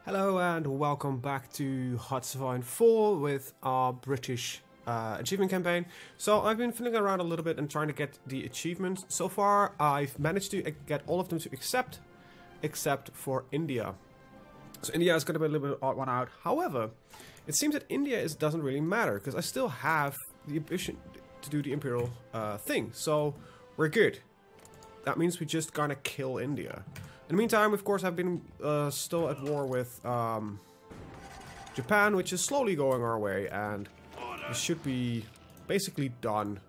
Hello and welcome back to HoI4 with our British achievement campaign. So I've been fiddling around a little bit and trying to get the achievements. So far I've managed to get all of them to accept, except for India. So India is going to be a little bit odd one out. However, it seems that India doesn't really matter because I still have the ambition to do the Imperial thing. So we're good. That means we're just gonna kill India. In the meantime, of course, I've been still at war with Japan, which is slowly going our way, and it should be basically done.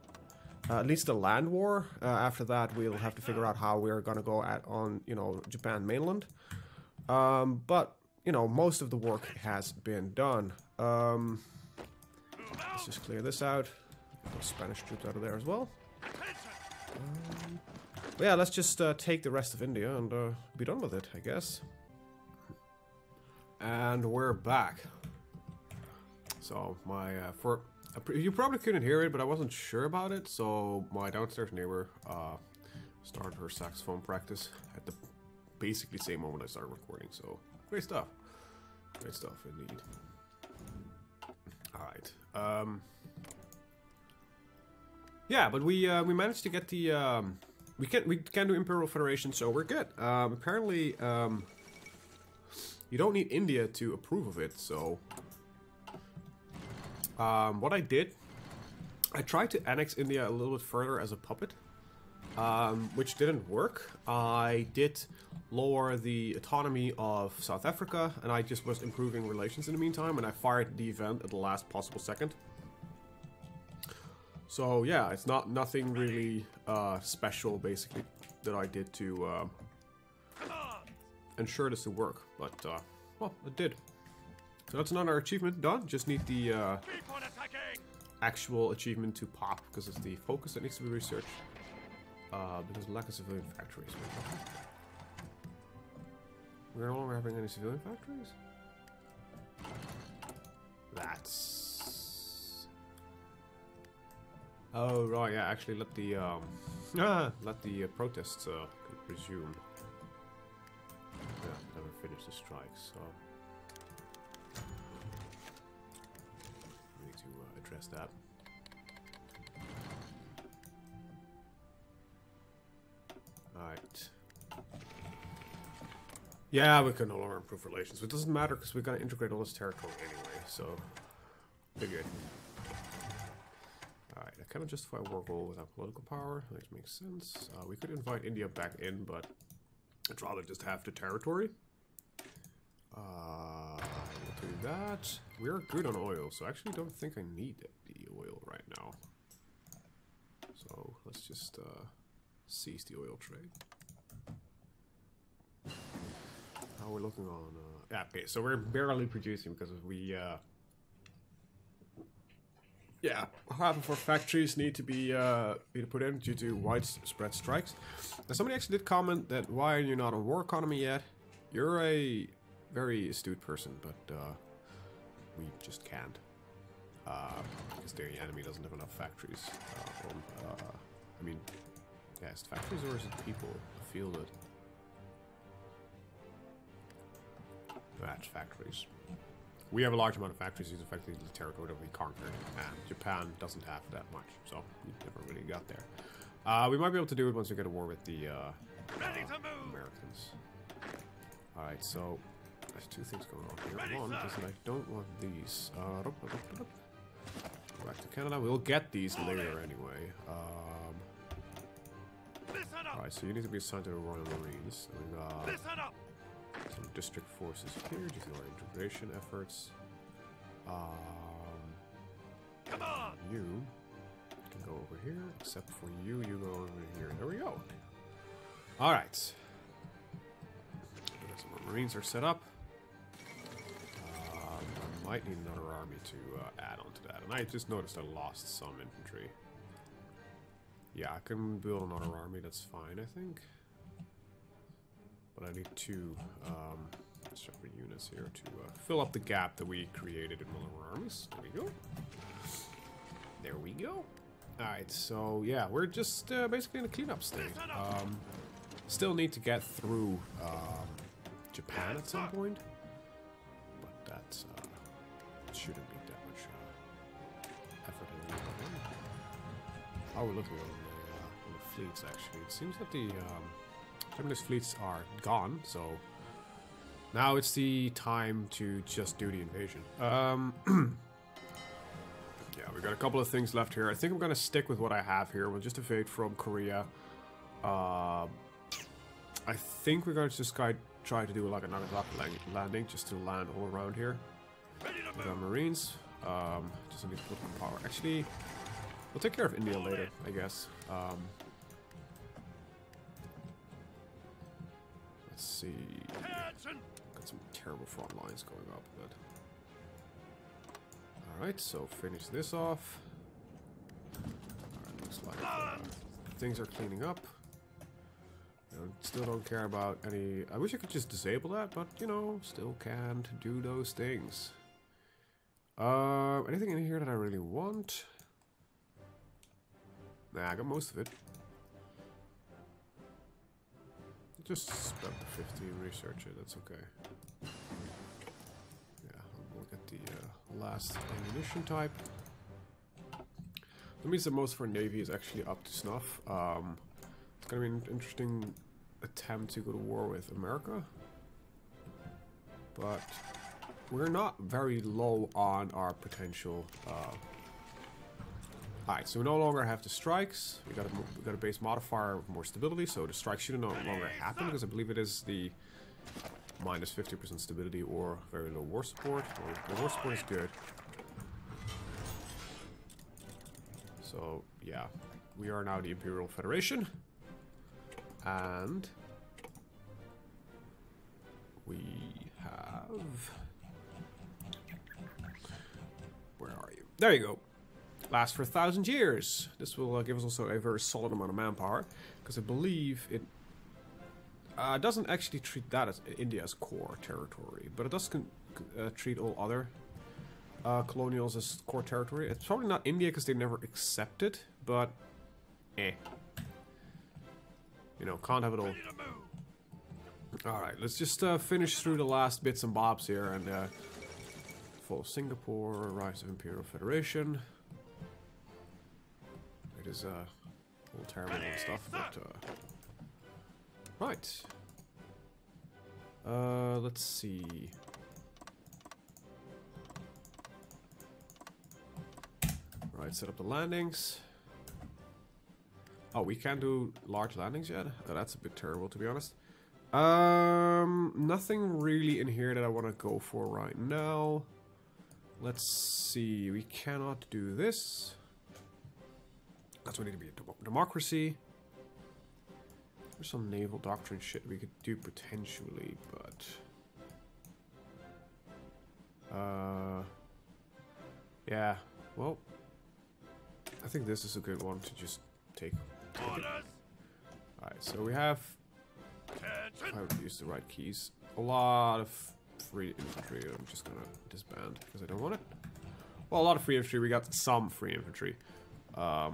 At least the land war. After that, we'll have to figure out how we're gonna go on, Japan mainland. But most of the work has been done. Let's just clear this out. Get Spanish troops out of there as well. But yeah, let's just take the rest of India and be done with it, I guess. And we're back. So my you probably couldn't hear it, but I wasn't sure about it. So my downstairs neighbor started her saxophone practice at the basically same moment I started recording. So great stuff indeed. All right. Yeah, but we managed to get the. We can do Imperial Federation, so we're good. Apparently, you don't need India to approve of it, so... what I did, I tried to annex India a little bit further as a puppet, which didn't work. I did lower the autonomy of South Africa, and I just was improving relations in the meantime, and I fired the event at the last possible second. So yeah, it's nothing really special, basically, that I did to ensure this to work. But well, it did. So that's another achievement done. Just need the actual achievement to pop because it's the focus that needs to be researched. Because lack of civilian factories. We're no longer having any civilian factories. That's. Oh right, yeah. Actually, let the protests resume. Yeah, never finished the strikes, so we need to address that. All right. Yeah, we can no longer improve relations. But it doesn't matter because we're gonna integrate all this territory anyway, so we're good. Alright, I cannot justify a war goal without political power, which makes sense. We could invite India back in, but I'd rather just have the territory. We'll do that. We're good on oil, so I actually don't think I need the oil right now. So let's just seize the oil trade. How we're looking on... yeah, okay, so we're barely producing because we... yeah, half of our factories need to be put in due to widespread strikes. Now, somebody actually did comment that why are you not on war economy yet? You're a very astute person, but we just can't. Because the enemy doesn't have enough factories. I mean, yeah, is it factories or is it people? I feel that. That's factories. We have a large amount of factories, it's effectively the territory that we conquered, and Japan doesn't have that much, so we never really got there. We might be able to do it once we get a war with the Americans. Alright, so there's two things going on here. One is that I don't want these. Go back to Canada. We'll get these later anyway. Alright, so you need to be assigned to the Royal Marines. We got some district forces here, just our integration efforts. Come on! You can go over here, except for you go over here. There we go. Alright. Some more Marines are set up. I might need another army to add on to that. And I just noticed I lost some infantry. Yeah, I can build another army, that's fine, I think. But I need two separate units here to fill up the gap that we created in one of our armies. There we go. There we go. Alright, so yeah, we're just basically in a cleanup state. Still need to get through Japan at some point. That's shouldn't be that much effort in the one. Oh, we're looking on the fleets actually. It seems that the Japanese fleets are gone, so now it's the time to just do the invasion. Yeah, we got a couple of things left here. I think I'm gonna stick with what I have here. We'll just invade from Korea. I think we're gonna just try to do like a Nagasaki landing, just to land all around here. With our Marines. Just need political power. Actually, we'll take care of India later, I guess. Let's see. Got some terrible front lines going up, but. Alright, so finish this off. Alright, looks like things are cleaning up. Still don't care about any... I wish I could just disable that, but, you know, still can't do those things. Anything in here that I really want? Nah, I got most of it. Just spend the 50 and research it, that's okay. We'll get the last ammunition type. That means that most of our navy is actually up to snuff. It's gonna be an interesting attempt to go to war with America, but we're not very low on our potential. Alright, so we no longer have the strikes. We got a base modifier with more stability, so the strike should no longer happen because I believe it is the minus 50% stability or very low war support. Well, the war support is good. So, yeah. We are now the Imperial Federation. And we have... Where are you? There you go. Last for 1,000 years. This will give us also a very solid amount of manpower. Because I believe it doesn't actually treat that as India as core territory, but it does treat all other colonials as core territory. It's probably not India because they never accept it, but you know, can't have it all. Alright, let's just finish through the last bits and bobs here and fall of Singapore, rise of Imperial Federation. It is all terrible and stuff, but right. Let's see. Right, set up the landings. Oh, we can't do large landings yet? Oh, that's a bit terrible, to be honest. Nothing really in here that I want to go for right now. Let's see. We cannot do this. That's why we need to be a democracy. There's some naval doctrine shit we could do potentially, but... yeah, well... I think this is a good one to just take it. Alright, so we have... If I would use the right keys. A lot of free infantry. I'm just gonna disband because I don't want it. Well, a lot of free infantry. We got some free infantry. But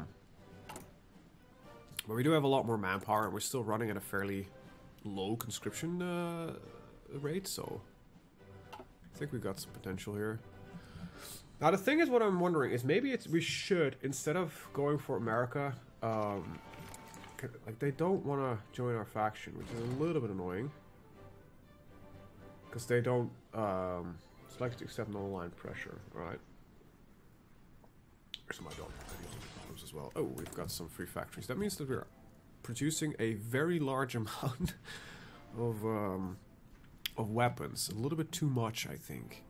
we do have a lot more manpower, and we're still running at a fairly low conscription rate, so I think we got some potential here. Now the thing is, what I'm wondering is maybe we should, instead of going for America, like they don't want to join our faction, which is a little bit annoying, because they don't select to accept non-aligned pressure, right? There's my dog. As well. Oh, we've got some free factories. That means that we're producing a very large amount of weapons. A little bit too much, I think.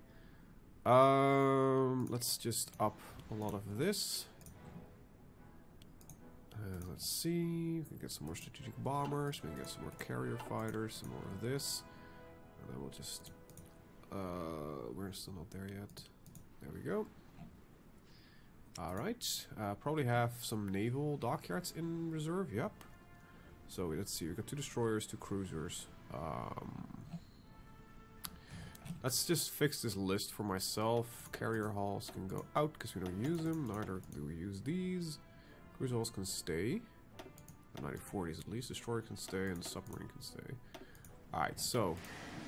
Let's just up a lot of this. Let's see. We can get some more strategic bombers. We can get some more carrier fighters. Some more of this, and then we'll just. We're still not there yet. There we go. Alright, probably have some naval dockyards in reserve, yep. So let's see, we got 2 destroyers, 2 cruisers. Let's just fix this list for myself. Carrier hulls can go out because we don't use them, neither do we use these. Cruiser hulls can stay. 9040s at least, destroyer can stay and submarine can stay. Alright, so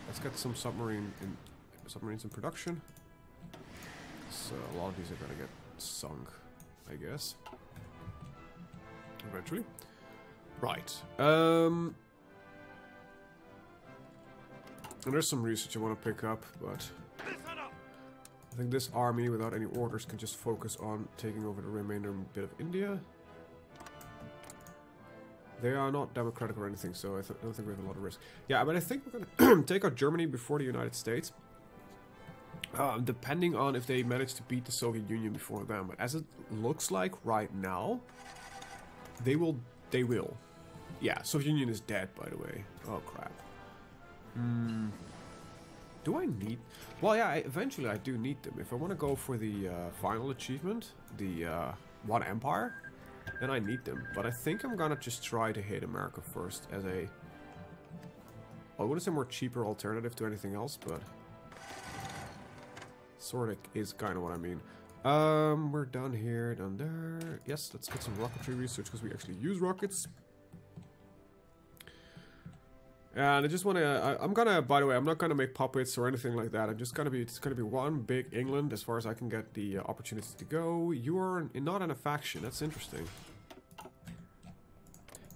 let's get some submarines in production. So a lot of these are gonna get sunk, I guess. Eventually. Right. And there's some research I want to pick up, but I think this army, without any orders, can just focus on taking over the remainder bit of India. They are not democratic or anything, so I don't think we have a lot of risk. Yeah, but I think we're gonna take out Germany before the United States. Depending on if they manage to beat the Soviet Union before them. But as it looks like right now, they will. Yeah, Soviet Union is dead, by the way. Oh, crap. Do I need... Well, yeah, eventually I do need them. If I want to go for the final achievement, the One Empire, then I need them. But I think I'm gonna just try to hit America first as a... I wouldn't say more cheaper alternative to anything else, but... Sort of is kind of what I mean. We're done here, done there. Yes, let's get some rocketry research because we actually use rockets. And I just want to. I'm gonna. By the way, I'm not gonna make puppets or anything like that. I'm just gonna be. It's gonna be one big England as far as I can get the opportunities to go. You are not in a faction. That's interesting.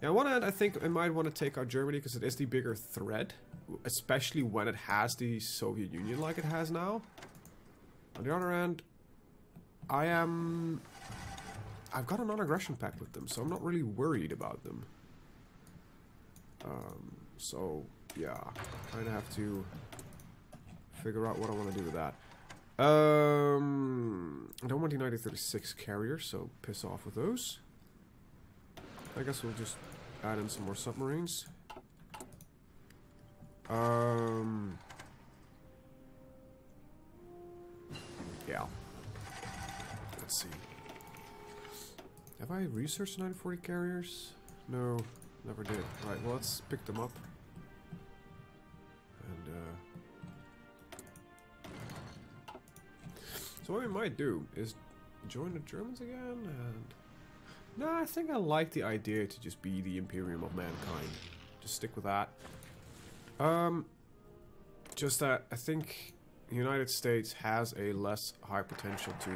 Yeah, on one hand, I think I might want to take out Germany because it is the bigger threat, especially when it has the Soviet Union like it has now. On the other hand, I've got a non-aggression pact with them, so I'm not really worried about them. So, yeah, I kind of have to figure out what I want to do with that. I don't want the 1936 carriers, so piss off with those. I guess we'll just add in some more submarines. Yeah. Let's see. Have I researched 940 carriers? No, never did. Right, well, let's pick them up. And, so what we might do is join the Germans again, and... No, I think I like the idea to just be the Imperium of Mankind. Just stick with that. Just that I think the United States has a less high potential to...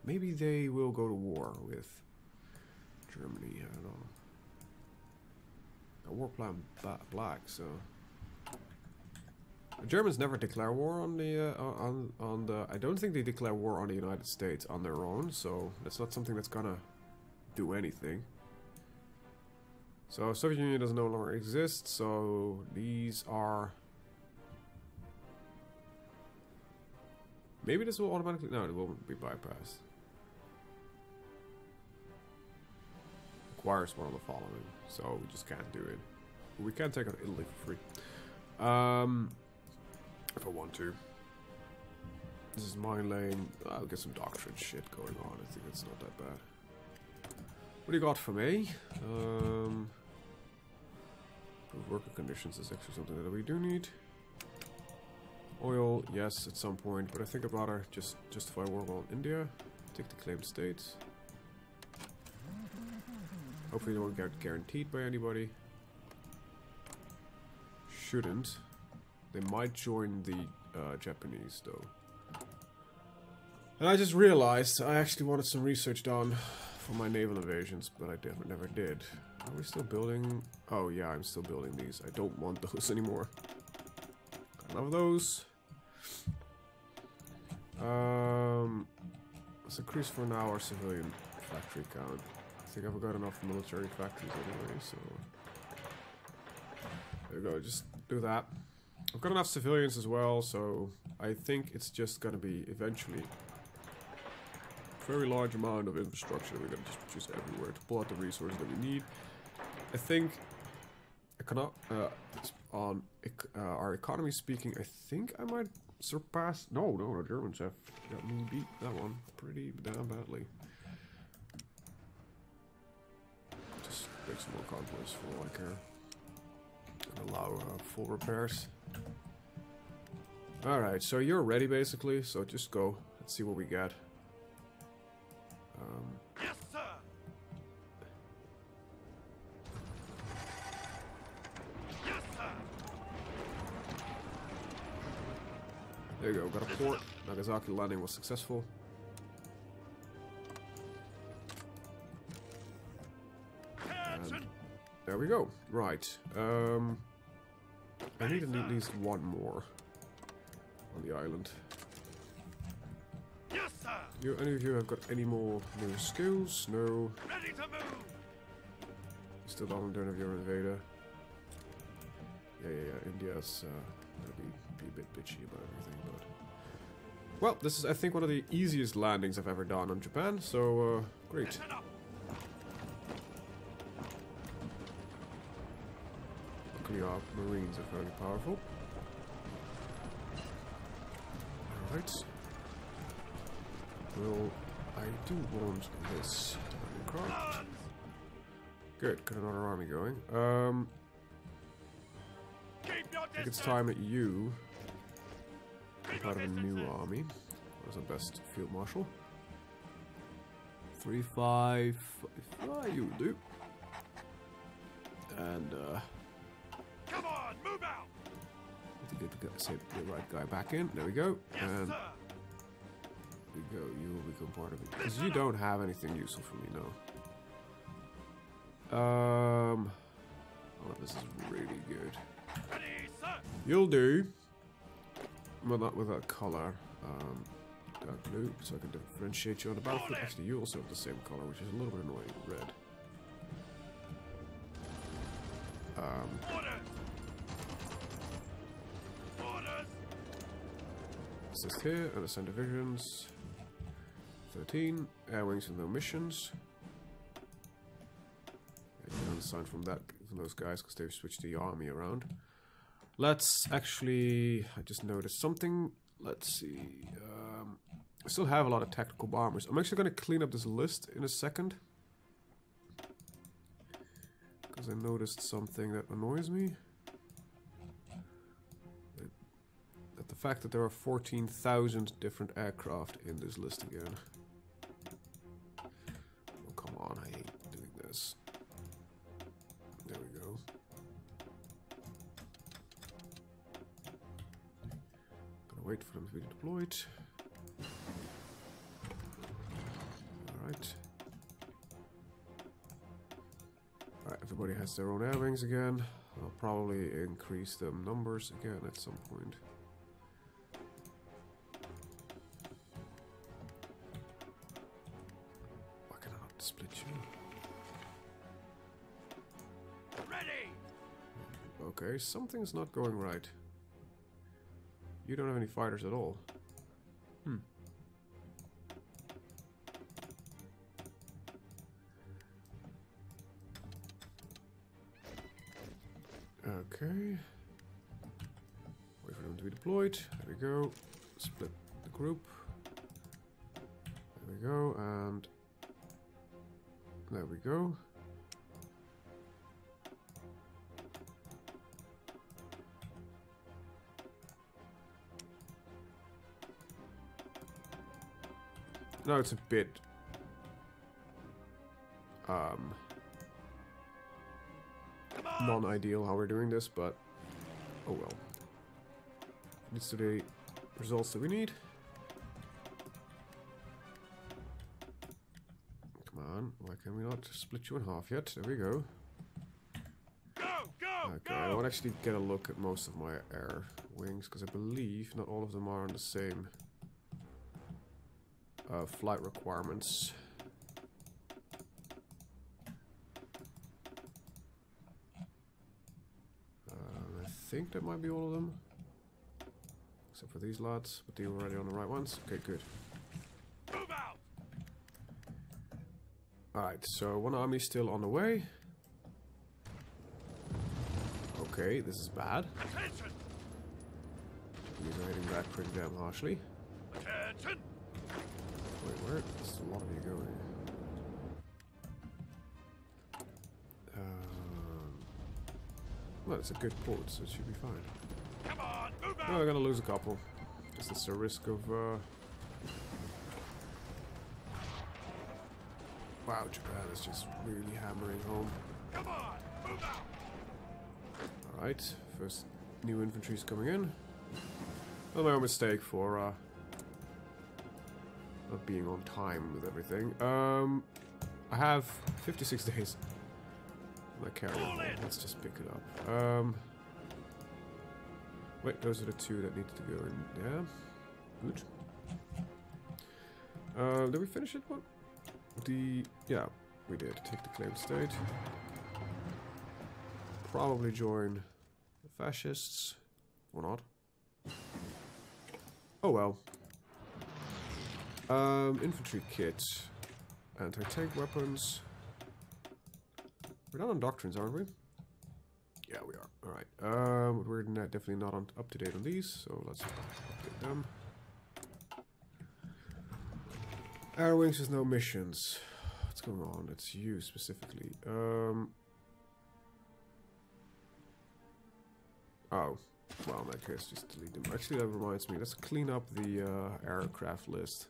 maybe they will go to war with Germany, I don't know. A war plan black, so... The Germans never declare war on the, I don't think they declare war on the United States on their own, so that's not something that's gonna do anything. So Soviet Union does no longer exist, so these are... Maybe this will automatically... No, it won't be bypassed. Requires one of the following, so we just can't do it. We can take out Italy for free. If I want to. This is mine lane. I'll get some doctrine shit going on. I think it's not that bad. What do you got for me? Worker conditions is actually something that we do need. Oil, yes, at some point, but I think I'd rather just justify war on India. Take the claimed states. Hopefully they won't get guaranteed by anybody. Shouldn't. They might join the Japanese, though. And I just realized I actually wanted some research done for my naval invasions, but I never did. Are we still building? Oh yeah, I'm still building these. I don't want those anymore. Got enough of those. Let's increase for now our civilian factory count. I think I've got enough military factories anyway, so... There we go, just do that. I've got enough civilians as well, so I think it's just gonna be eventually a very large amount of infrastructure that we're gonna just produce everywhere to pull out the resources that we need. I think on our economy speaking, I think I might surpass... No, the Germans have got me beat that one pretty damn badly. Just make some more convoys for all I care. And allow full repairs. Alright, so you're ready basically, so just go. Let's see what we get. Yes, sir. Yes, sir. There you go, got a port. Nagasaki landing was successful. And there we go. Right. I need at least one more on the island. Yes, sir. Any of you have got any more new skills? No. Ready to move. Still don't have your invader. Yeah. India's gonna be a bit bitchy about everything, but well, this is I think one of the easiest landings I've ever done on Japan. So great. Listen up. Luckily, our marines are fairly powerful. All right. Well, I do want this aircraft. Good, got another army going. Keep your I think it's distance. time that you are Keep part your of a new distances. army. What's our best field marshal? 3, 5, 5, you do. And Come on, move out. I think I get the right guy back in. There we go. Yes, And sir. we go. You will become part of it because you don't have anything useful for me now. Oh, this is really good. Ready, sir. You'll do. Well, not with that color. Dark blue, so I can differentiate you on the battlefield. Actually, you also have the same color, which is a little bit annoying. Red. Orders. Orders. Assist here, and ascend divisions. 13. Air wings with no missions. You can unassign from those guys because they've switched the army around. Let's actually. I just noticed something. Let's see. I still have a lot of tactical bombers. I'm actually going to clean up this list in a second. Because I noticed something that annoys me. That the fact that there are 14,000 different aircraft in this list again. Oh, come on, I hate doing this. There we go. Gonna wait for them to be deployed. Alright. Alright, everybody has their own air wings again. I'll probably increase them numbers again at some point. Why can I not split you? Ready. Okay, something's not going right. You don't have any fighters at all. Okay. Wait for them to be deployed. There we go. Split the group. There we go, and there we go. No, it's a bit non-ideal how we're doing this, but oh well. Leads to the results that we need. Come on, why can we not split you in half yet? There we go. Go, go, Okay, I go. want to actually get a look at most of my air wings, because I believe not all of them are on the same flight requirements. I think that might be all of them. Except for these lads, but they were already on the right ones. Okay, good. Move out. Alright, so one army still on the way. Okay, this is bad. Attention. These are hitting back pretty damn harshly. Attention. Wait, where? There's a lot of you going. Well, it's a good port, so it should be fine. Come on, move No, out. I'm gonna lose a couple. Guess that's a risk of, wow, Japan is just really hammering home. Come on, move out. Alright, first new infantry's coming in. my own mistake for not being on time with everything. I have 56 days. My carrier. Let's just pick it up. Wait, those are the two that need to go in. Yeah, good. Did we finish it? What? Yeah, we did. Take the claim state. Probably join the fascists or not. Oh well. Infantry kit, anti-tank weapons. We're not on doctrines, aren't we? Yeah, we are. All right. We're definitely not up to date on these, so let's update them. Air wings has no missions. What's going on? It's you specifically. Oh, well, in that case, just delete them. Actually, that reminds me. Let's clean up the aircraft list.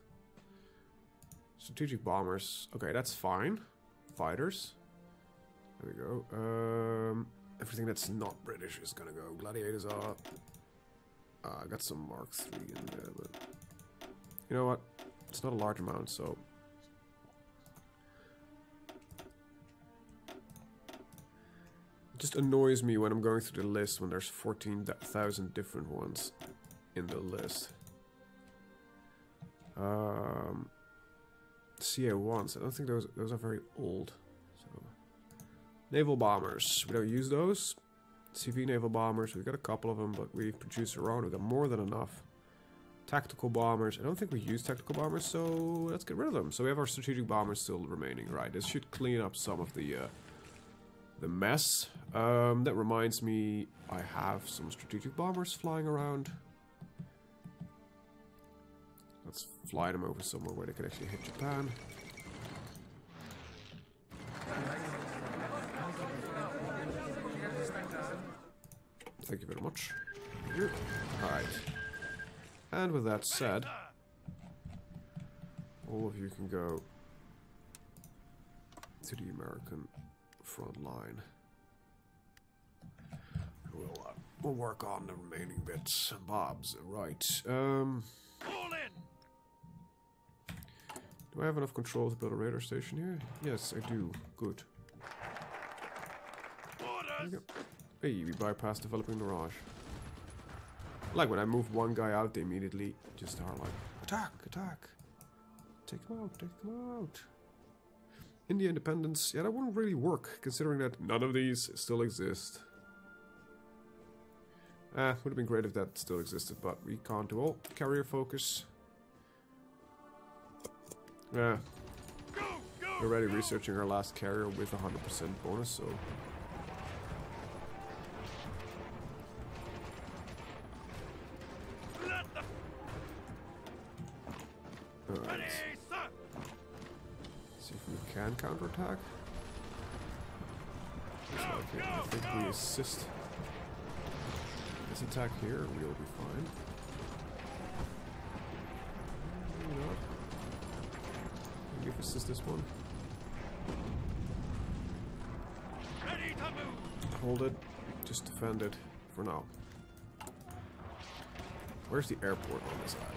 Strategic bombers. Okay, that's fine. Fighters. There we go. Everything that's not British is gonna go. Gladiators are... I got some Mark III in there, but... You know what? It's not a large amount, so... It just annoys me when I'm going through the list when there's 14,000 different ones in the list. CA1s, I don't think those are very old. So. Naval bombers, we don't use those. CV naval bombers, we've got a couple of them, but we've produced our own. We've got more than enough. Tactical bombers, I don't think we use tactical bombers, so let's get rid of them. So we have our strategic bombers still remaining, right? This should clean up some of the mess. That reminds me, I have some strategic bombers flying around. Let's fly them over somewhere where they can actually hit Japan. Thank you very much. Alright. And with that said, all of you can go to the American front line. We'll work on the remaining bits and bobs. Right. Fall in! Do I have enough control to build a radar station here? Yes, I do. Good. Orders! Hey, we bypassed developing Mirage. Like when I move one guy out, they immediately just are like, attack, attack. Take him out, take him out. India independence, yeah, that wouldn't really work, considering that none of these still exist. Would have been great if that still existed, but we can't do all. Carrier focus. Yeah. We're already researching our last carrier with 100% bonus, so... Alright. See if we can counterattack. Okay, I think we assist this attack here, we'll be fine. Maybe not. Maybe if assist this one. Ready to move! Hold it. Just defend it for now. Where's the airport on this island?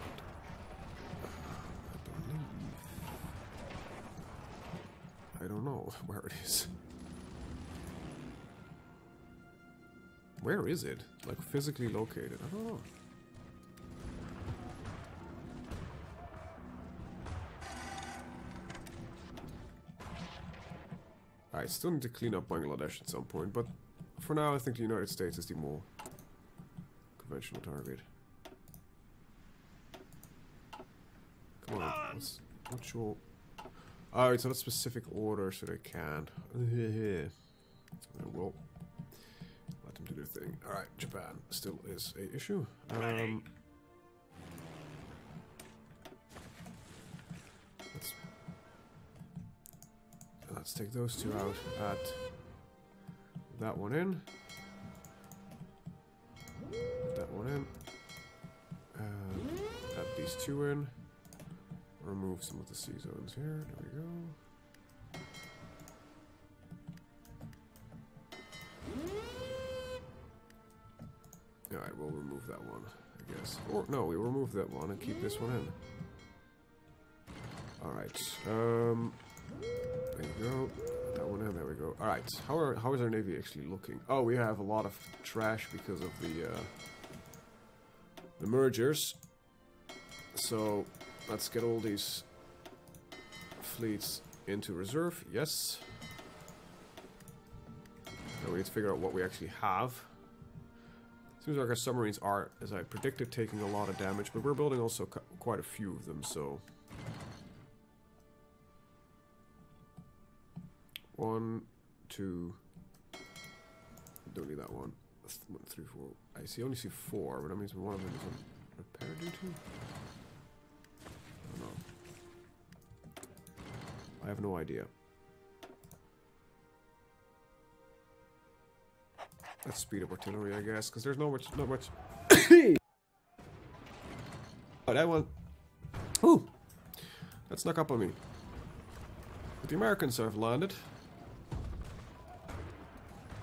I don't know where it is. Where is it? Like physically located? I don't know. I still need to clean up Bangladesh at some point, but for now I think the United States is the more conventional target. Come on, what's your... Alright, so that's specific order, so they can't. Well, let them do their thing. Alright, Japan still is a issue. Let's take those two out. Add that one in. Add that one in. Add these two in. Remove some of the C zones here. There we go. Alright, we'll remove that one I guess. Or no, we remove that one and keep this one in. Alright, there you go. That one in, there we go. Alright, how is our navy actually looking? Oh, we have a lot of trash because of the mergers. So, let's get all these fleets into reserve. Yes. Now we need to figure out what we actually have. Seems like our submarines are, as I predicted, taking a lot of damage, but we're building also quite a few of them, so... 1, 2... Don't need that one. 1, 3, 4... I only see 4, but that means one of them is on repair duty? I don't know. I have no idea. Let's speed up artillery, I guess, because there's not much. Oh, that one. Ooh, that snuck up on me. But the Americans have landed.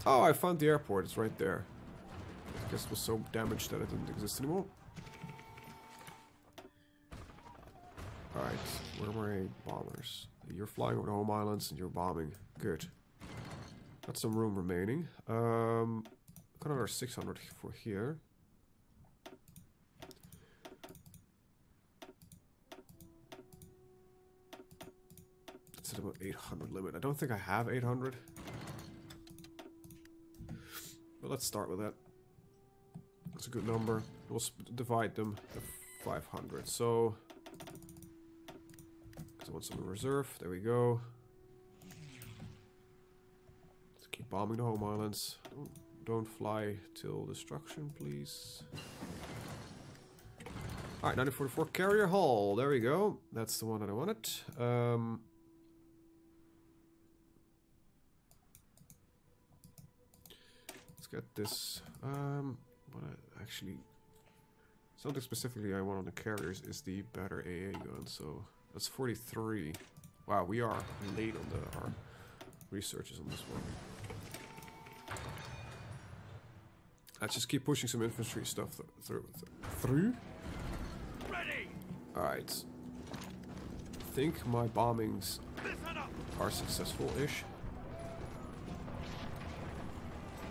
Oh, I found the airport. It's right there. I guess it was so damaged that it didn't exist anymore. Alright, where were my bombers? You're flying over the home islands and you're bombing. Good. Got some room remaining. Got another 600 for here. That's at about 800 limit. I don't think I have 800. But let's start with that. That's a good number. We'll divide them to 500. So, because I want some in reserve. There we go. Let's keep bombing the home islands. Don't fly till destruction, please. Alright, 1944 carrier hull. There we go. That's the one that I wanted. Let's get this. What I actually, something specifically I want on the carriers is the better AA gun. So that's 43. Wow, we are late on our researches on this one. Let's just keep pushing some infantry stuff through. Ready. All right. I think my bombings are successful-ish.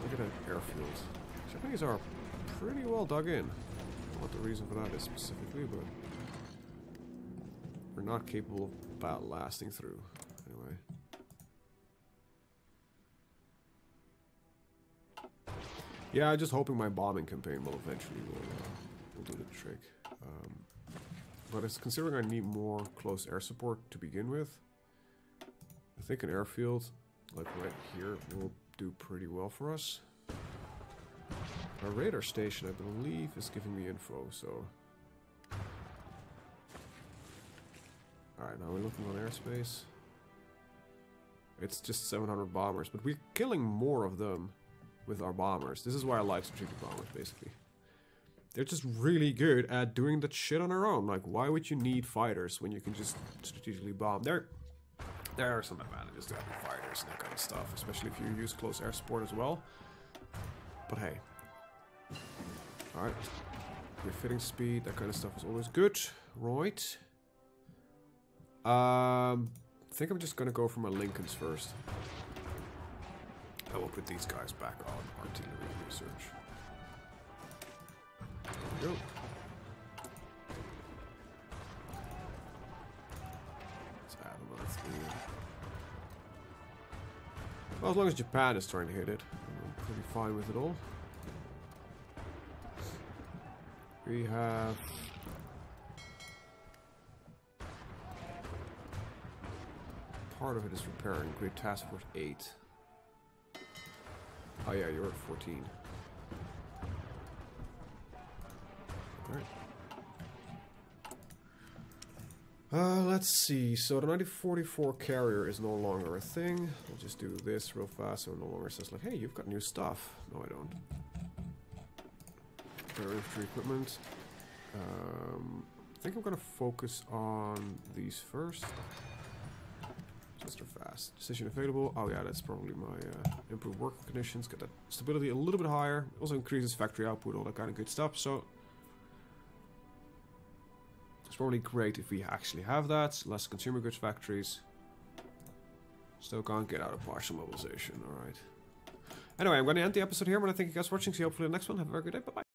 Look at that airfield. Japanese are pretty well dug in. I don't know what the reason for that is specifically, but we're not capable of battle lasting through. Anyway. Yeah, I'm just hoping my bombing campaign will eventually will do the trick. But it's considering I need more close air support to begin with. I think an airfield, like right here, will do pretty well for us. Our radar station, I believe, is giving me info, so... Alright, now we're looking on airspace. It's just 700 bombers, but we're killing more of them with our bombers. This is why I like strategic bombers, basically. They're just really good at doing that shit on their own. Like, why would you need fighters when you can just strategically bomb? There are some advantages to having fighters and that kind of stuff, especially if you use close air support as well. But hey. Alright. Refitting speed, that kind of stuff is always good. Right. I think I'm just gonna go for my Lincolns first. I will put these guys back on artillery research. There we go. Let's add another 3. Well, as long as Japan is trying to hit it, I'm pretty fine with it all. We have... part of it is repairing. Grid Task Force 8. Oh yeah, you're at 14. Alright. Let's see. So the 1944 carrier is no longer a thing. We'll just do this real fast so it no longer says like, hey, you've got new stuff. No, I don't. Air infantry equipment. I think I'm gonna focus on these first. Just are fast. Decision available. Oh yeah, that's probably my improved working conditions. Get that stability a little bit higher. Also increases factory output, all that kind of good stuff. So It's probably great if we actually have that. Less consumer goods factories. Still can't get out of partial mobilization. Alright. Anyway, I'm going to end the episode here. I want to thank you guys for watching. See you hopefully in the next one. Have a very good day. Bye-bye.